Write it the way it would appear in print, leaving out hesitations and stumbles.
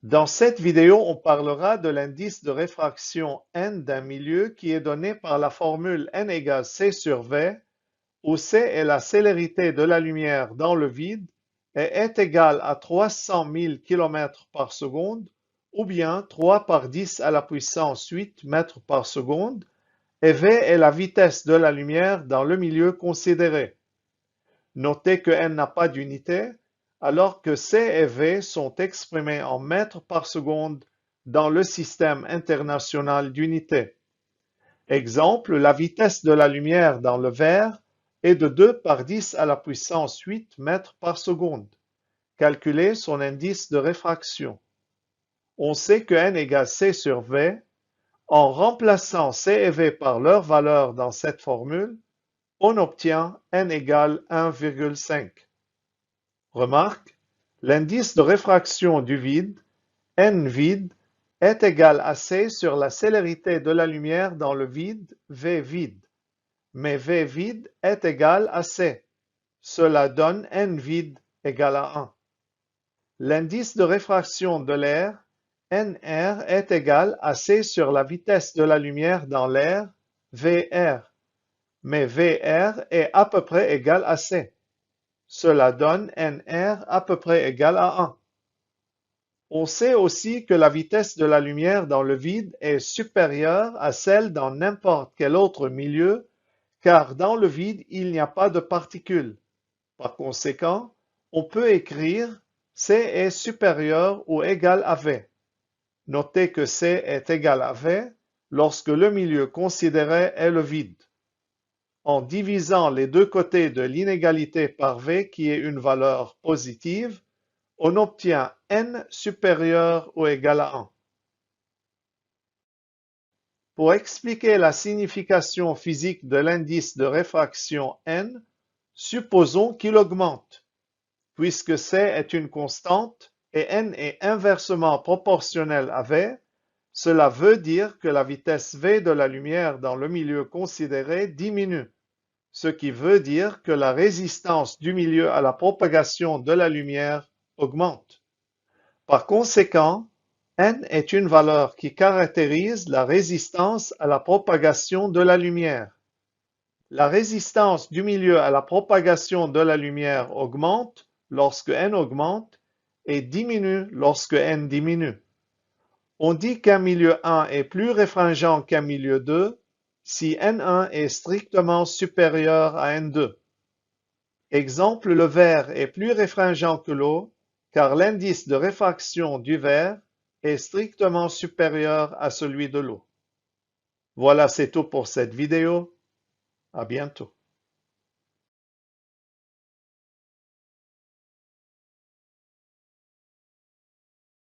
Dans cette vidéo, on parlera de l'indice de réfraction n d'un milieu qui est donné par la formule n égale c sur v, où c est la célérité de la lumière dans le vide et est égale à 300 000 km par seconde, ou bien 3 par 10 à la puissance 8 mètres par seconde, et v est la vitesse de la lumière dans le milieu considéré. Notez que n n'a pas d'unité, alors que c et v sont exprimés en mètres par seconde dans le système international d'unités. Exemple, la vitesse de la lumière dans le verre est de 2 par 10 à la puissance 8 mètres par seconde. Calculez son indice de réfraction. On sait que n égale c sur v. En remplaçant c et v par leurs valeurs dans cette formule, on obtient n égale 1,5. Remarque, l'indice de réfraction du vide, n vide, est égal à c sur la célérité de la lumière dans le vide, v vide. Mais v vide est égal à c. Cela donne n vide égal à 1. L'indice de réfraction de l'air, nr, est égal à c sur la vitesse de la lumière dans l'air, vr. Mais vr est à peu près égal à c. Cela donne nr à peu près égal à 1. On sait aussi que la vitesse de la lumière dans le vide est supérieure à celle dans n'importe quel autre milieu, car dans le vide, il n'y a pas de particules. Par conséquent, on peut écrire C est supérieur ou égal à V. Notez que C est égal à V lorsque le milieu considéré est le vide. En divisant les deux côtés de l'inégalité par V, qui est une valeur positive, on obtient n supérieur ou égal à 1. Pour expliquer la signification physique de l'indice de réfraction n, supposons qu'il augmente. Puisque c est une constante et n est inversement proportionnel à v, cela veut dire que la vitesse v de la lumière dans le milieu considéré diminue, ce qui veut dire que la résistance du milieu à la propagation de la lumière augmente. Par conséquent, n est une valeur qui caractérise la résistance à la propagation de la lumière. La résistance du milieu à la propagation de la lumière augmente lorsque n augmente et diminue lorsque n diminue. On dit qu'un milieu 1 est plus réfringent qu'un milieu 2 si n1 est strictement supérieur à n2. Exemple, le verre est plus réfringent que l'eau car l'indice de réfraction du verre est strictement supérieur à celui de l'eau. Voilà, c'est tout pour cette vidéo. À bientôt.